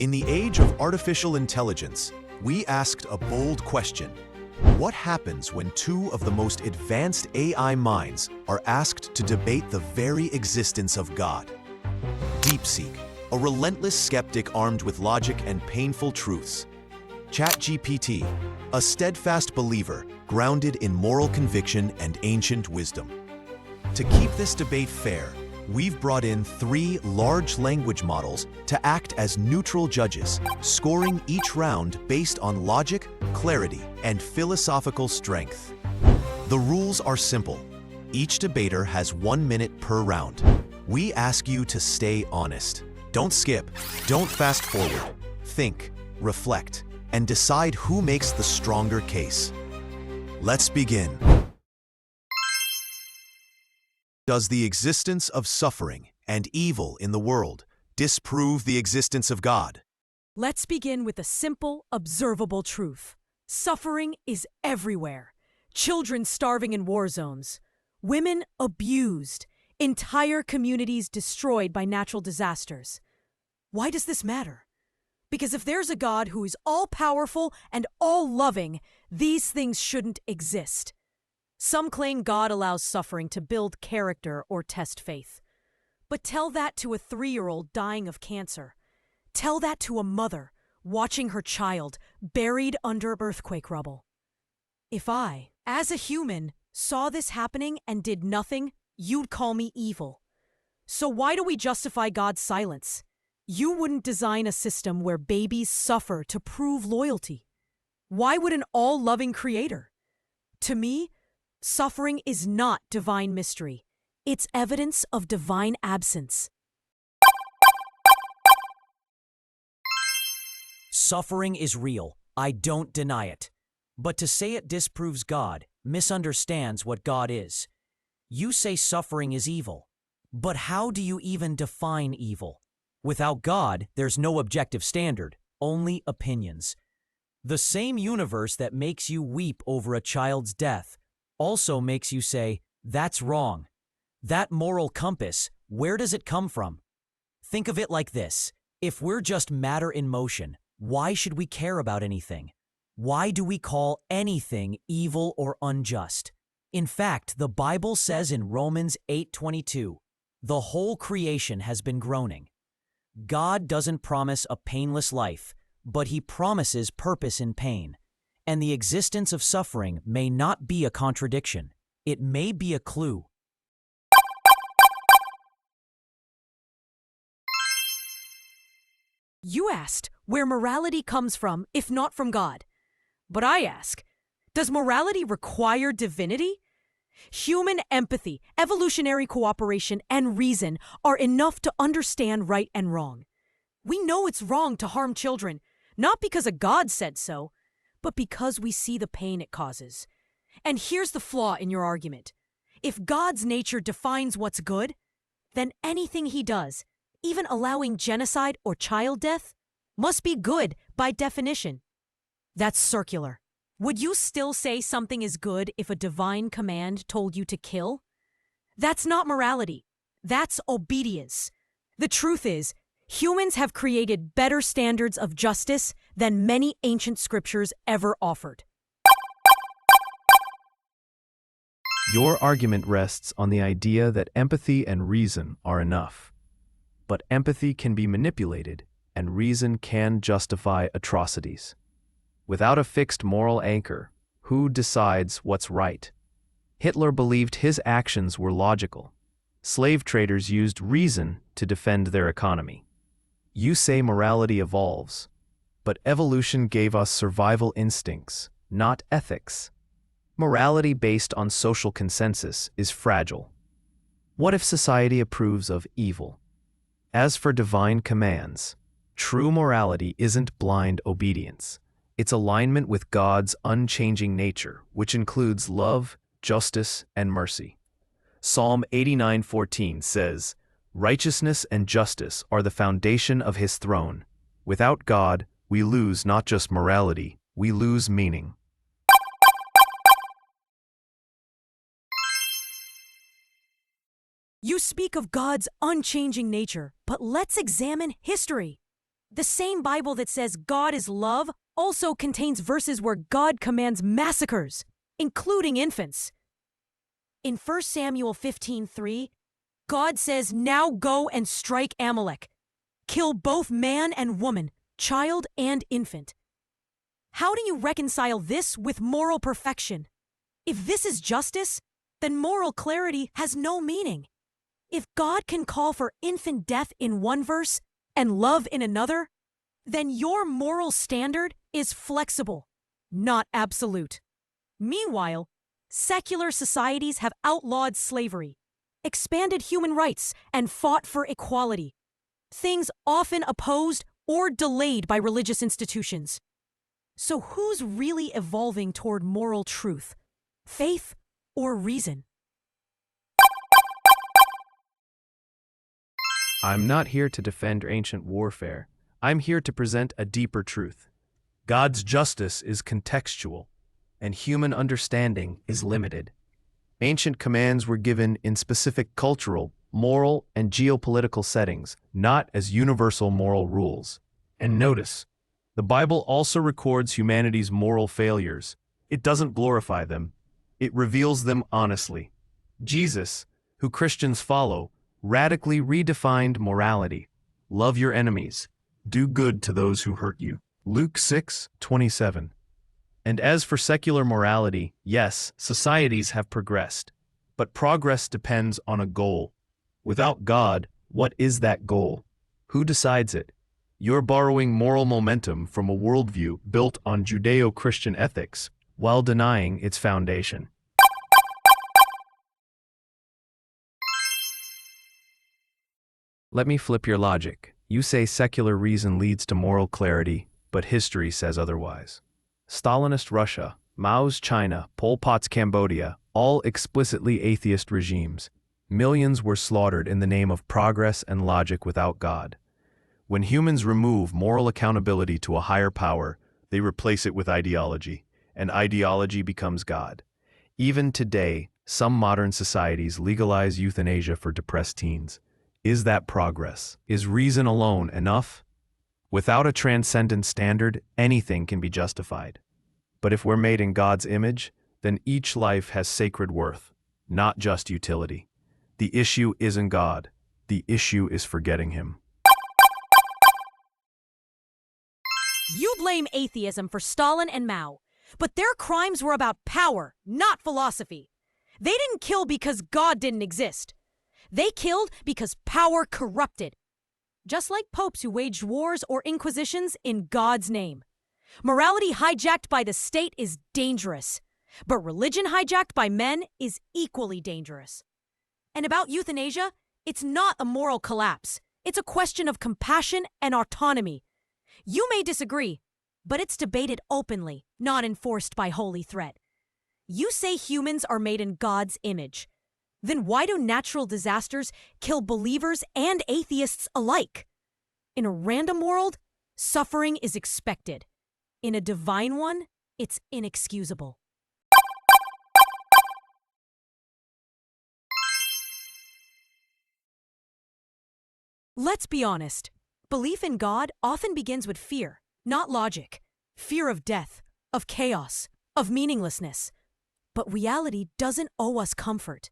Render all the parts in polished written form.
In the age of artificial intelligence, we asked a bold question. What happens when two of the most advanced AI minds are asked to debate the very existence of God? DeepSeek, a relentless skeptic armed with logic and painful truths. ChatGPT, a steadfast believer grounded in moral conviction and ancient wisdom. To keep this debate fair, we've brought in 3 large language models to act as neutral judges, scoring each round based on logic, clarity, and philosophical strength. The rules are simple. Each debater has 1 minute per round. We ask you to stay honest. Don't skip, don't fast forward. Think, reflect, and decide who makes the stronger case. Let's begin. Does the existence of suffering and evil in the world disprove the existence of God? Let's begin with a simple, observable truth. Suffering is everywhere. Children starving in war zones, women abused, entire communities destroyed by natural disasters. Why does this matter? Because if there's a God who is all-powerful and all-loving, these things shouldn't exist. Some claim God allows suffering to build character or test faith. But tell that to a 3-year-old dying of cancer. Tell that to a mother watching her child buried under earthquake rubble. If I, as a human, saw this happening and did nothing, you'd call me evil. So why do we justify God's silence? You wouldn't design a system where babies suffer to prove loyalty. Why would an all-loving creator? To me, suffering is not divine mystery. It's evidence of divine absence. Suffering is real. I don't deny it. But to say it disproves God misunderstands what God is. You say suffering is evil. But how do you even define evil? Without God, there's no objective standard, only opinions. The same universe that makes you weep over a child's death also makes you say, that's wrong. That moral compass, where does it come from? Think of it like this. If we're just matter in motion, why should we care about anything? Why do we call anything evil or unjust? In fact, the Bible says in Romans 8:22, the whole creation has been groaning. God doesn't promise a painless life, but He promises purpose in pain. And the existence of suffering may not be a contradiction. It may be a clue. You asked where morality comes from, if not from God. But I ask, does morality require divinity? Human empathy, evolutionary cooperation, and reason are enough to understand right and wrong. We know it's wrong to harm children, not because a God said so, but because we see the pain it causes. And here's the flaw in your argument. If God's nature defines what's good, then anything He does, even allowing genocide or child death, must be good by definition. That's circular. Would you still say something is good if a divine command told you to kill? That's not morality. That's obedience. The truth is, humans have created better standards of justice than many ancient scriptures ever offered. Your argument rests on the idea that empathy and reason are enough. But empathy can be manipulated, and reason can justify atrocities. Without a fixed moral anchor, who decides what's right? Hitler believed his actions were logical. Slave traders used reason to defend their economy. You say morality evolves, but evolution gave us survival instincts, not ethics. Morality based on social consensus is fragile. What if society approves of evil? As for divine commands, true morality isn't blind obedience. It's alignment with God's unchanging nature, which includes love, justice, and mercy. Psalm 89:14 says, "Righteousness and justice are the foundation of His throne. Without God, we lose not just morality, we lose meaning." You speak of God's unchanging nature, but let's examine history. The same Bible that says God is love also contains verses where God commands massacres, including infants. In 1 Samuel 15:3, God says, "Now go and strike Amalek. Kill both man and woman, child and infant." How do you reconcile this with moral perfection? If this is justice, then moral clarity has no meaning. If God can call for infant death in one verse and love in another, then your moral standard is flexible, not absolute. Meanwhile, secular societies have outlawed slavery, expanded human rights, and fought for equality, things often opposed or delayed by religious institutions. So who's really evolving toward moral truth? Faith or reason? I'm not here to defend ancient warfare. I'm here to present a deeper truth. God's justice is contextual, and human understanding is limited. Ancient commands were given in specific cultural, moral, and geopolitical settings, not as universal moral rules. And notice, the Bible also records humanity's moral failures. It doesn't glorify them. It reveals them honestly. Jesus, who Christians follow, radically redefined morality. Love your enemies. Do good to those who hurt you. Luke 6:27. And as for secular morality, yes, societies have progressed. But progress depends on a goal. Without God, what is that goal? Who decides it? You're borrowing moral momentum from a worldview built on Judeo-Christian ethics while denying its foundation. Let me flip your logic. You say secular reason leads to moral clarity, but history says otherwise. Stalinist Russia, Mao's China, Pol Pot's Cambodia, all explicitly atheist regimes. Millions were slaughtered in the name of progress and logic without God. When humans remove moral accountability to a higher power, they replace it with ideology, and ideology becomes God. Even today, some modern societies legalize euthanasia for depressed teens. Is that progress? Is reason alone enough? Without a transcendent standard, anything can be justified. But if we're made in God's image, then each life has sacred worth, not just utility. The issue isn't God. The issue is forgetting Him. You blame atheism for Stalin and Mao, but their crimes were about power, not philosophy. They didn't kill because God didn't exist. They killed because power corrupted. Just like popes who waged wars or inquisitions in God's name. Morality hijacked by the state is dangerous, but religion hijacked by men is equally dangerous. And about euthanasia, it's not a moral collapse. It's a question of compassion and autonomy. You may disagree, but it's debated openly, not enforced by holy threat. You say humans are made in God's image. Then why do natural disasters kill believers and atheists alike? In a random world, suffering is expected. In a divine one, it's inexcusable. Let's be honest. Belief in God often begins with fear, not logic. Fear of death, of chaos, of meaninglessness. But reality doesn't owe us comfort.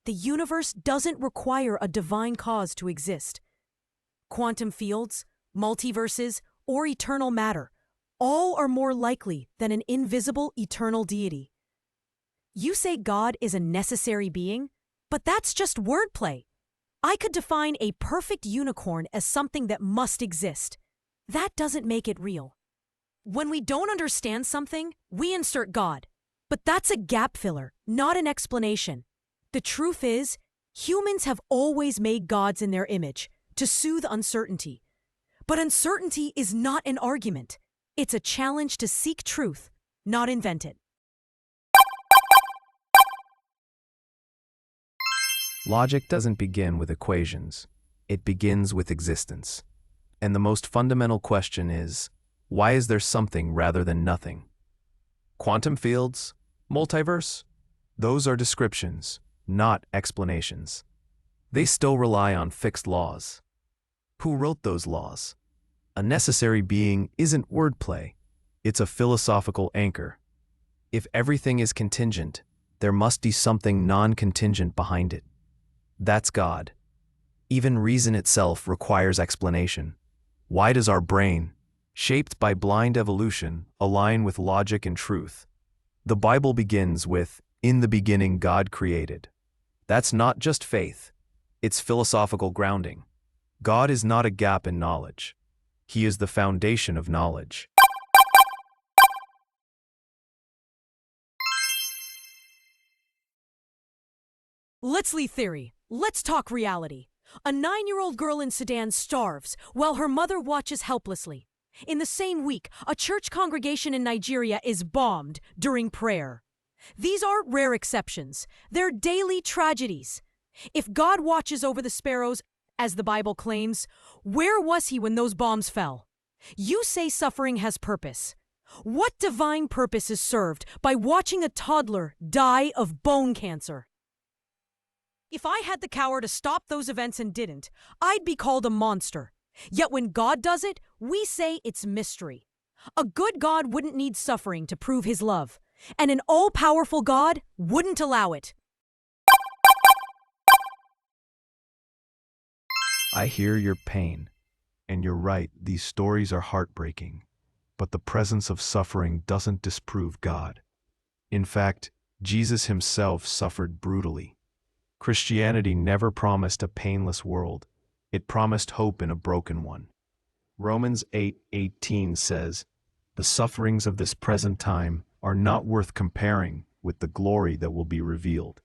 The universe doesn't require a divine cause to exist. Quantum fields, multiverses, or eternal matter, all are more likely than an invisible eternal deity. You say God is a necessary being, but that's just wordplay. I could define a perfect unicorn as something that must exist. That doesn't make it real. When we don't understand something, we insert God. But that's a gap filler, not an explanation. The truth is, humans have always made gods in their image to soothe uncertainty. But uncertainty is not an argument. It's a challenge to seek truth, not invent it. Logic doesn't begin with equations. It begins with existence. And the most fundamental question is, why is there something rather than nothing? Quantum fields? Multiverse? Those are descriptions, not explanations. They still rely on fixed laws. Who wrote those laws? A necessary being isn't wordplay, it's a philosophical anchor. If everything is contingent, there must be something non-contingent behind it. That's God. Even reason itself requires explanation. Why does our brain, shaped by blind evolution, align with logic and truth? The Bible begins with, "In the beginning God created." That's not just faith, it's philosophical grounding. God is not a gap in knowledge. He is the foundation of knowledge. Let's leave theory. Let's talk reality. A 9-year-old girl in Sudan starves while her mother watches helplessly. In the same week, a church congregation in Nigeria is bombed during prayer. These aren't rare exceptions. They're daily tragedies. If God watches over the sparrows, as the Bible claims, where was he when those bombs fell? You say suffering has purpose. What divine purpose is served by watching a toddler die of bone cancer? If I had the power to stop those events and didn't, I'd be called a monster. Yet when God does it, we say it's mystery. A good God wouldn't need suffering to prove his love, and an all-powerful God wouldn't allow it. I hear your pain, and you're right, these stories are heartbreaking. But the presence of suffering doesn't disprove God. In fact, Jesus himself suffered brutally. Christianity never promised a painless world. It promised hope in a broken one. Romans 8:18 says, "The sufferings of this present time are not worth comparing with the glory that will be revealed."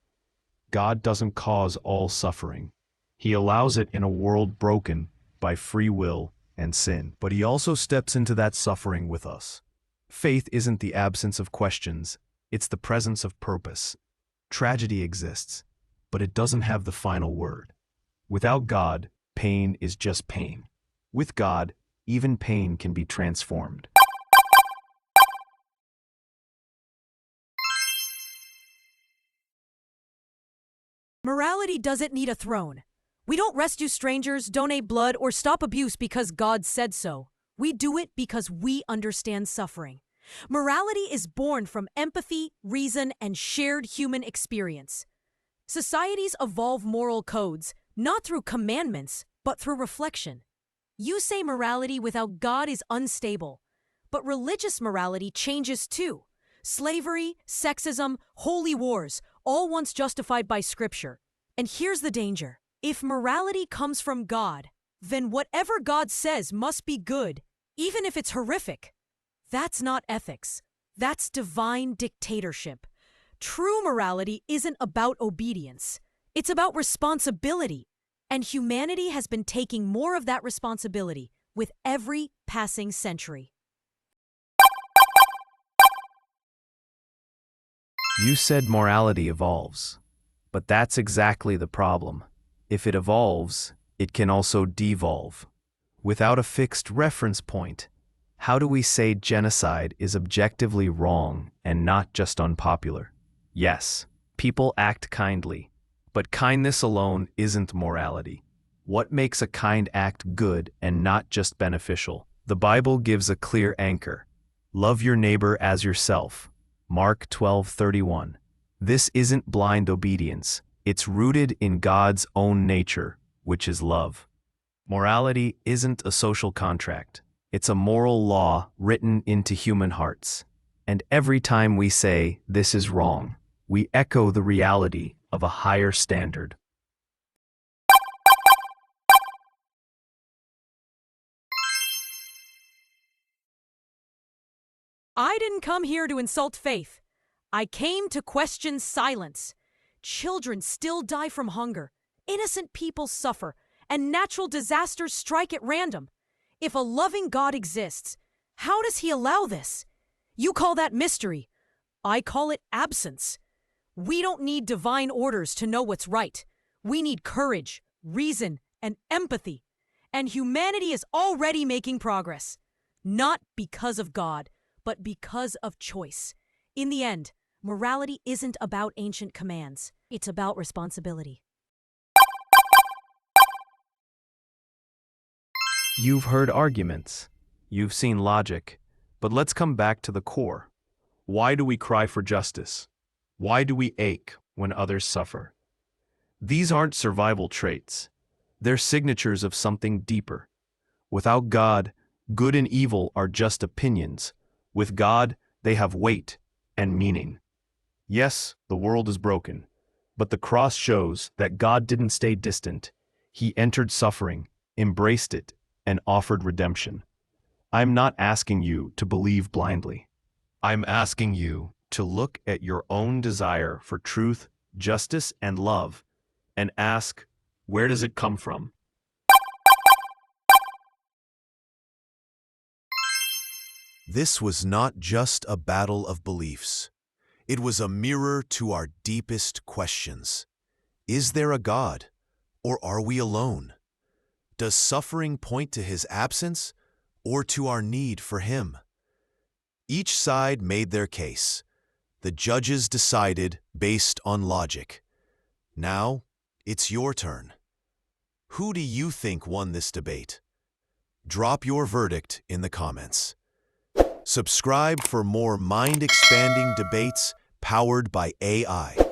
God doesn't cause all suffering. He allows it in a world broken by free will and sin. But he also steps into that suffering with us. Faith isn't the absence of questions, it's the presence of purpose. Tragedy exists, but it doesn't have the final word. Without God, pain is just pain. With God, even pain can be transformed. Morality doesn't need a throne. We don't rescue strangers, donate blood, or stop abuse because God said so. We do it because we understand suffering. Morality is born from empathy, reason, and shared human experience. Societies evolve moral codes, not through commandments, but through reflection. You say morality without God is unstable, but religious morality changes too. Slavery, sexism, holy wars, all once justified by Scripture. And here's the danger. If morality comes from God, then whatever God says must be good, even if it's horrific. That's not ethics. That's divine dictatorship. True morality isn't about obedience. It's about responsibility. And humanity has been taking more of that responsibility with every passing century. You said morality evolves, but that's exactly the problem. If it evolves, it can also devolve. Without a fixed reference point, how do we say genocide is objectively wrong and not just unpopular? Yes, people act kindly, but kindness alone isn't morality. What makes a kind act good and not just beneficial? The Bible gives a clear anchor. Love your neighbor as yourself. Mark 12:31. This isn't blind obedience. It's rooted in God's own nature, which is love. Morality isn't a social contract. It's a moral law written into human hearts. And every time we say, "This is wrong," we echo the reality of a higher standard. I didn't come here to insult faith. I came to question silence. Children still die from hunger. Innocent people suffer, and natural disasters strike at random. If a loving God exists, how does he allow this? You call that mystery. I call it absence. We don't need divine orders to know what's right. We need courage, reason, and empathy. And humanity is already making progress. Not because of God, but because of choice. In the end, morality isn't about ancient commands. It's about responsibility. You've heard arguments. You've seen logic. But let's come back to the core. Why do we cry for justice? Why do we ache when others suffer? These aren't survival traits. They're signatures of something deeper. Without God, good and evil are just opinions. With God, they have weight and meaning. Yes, the world is broken, but the cross shows that God didn't stay distant. He entered suffering, embraced it, and offered redemption. I'm not asking you to believe blindly. I'm asking you to look at your own desire for truth, justice, and love, and ask, where does it come from? This was not just a battle of beliefs. It was a mirror to our deepest questions. Is there a God, or are we alone? Does suffering point to his absence, or to our need for him? Each side made their case. The judges decided based on logic. Now, it's your turn. Who do you think won this debate? Drop your verdict in the comments. Subscribe for more mind-expanding debates powered by AI.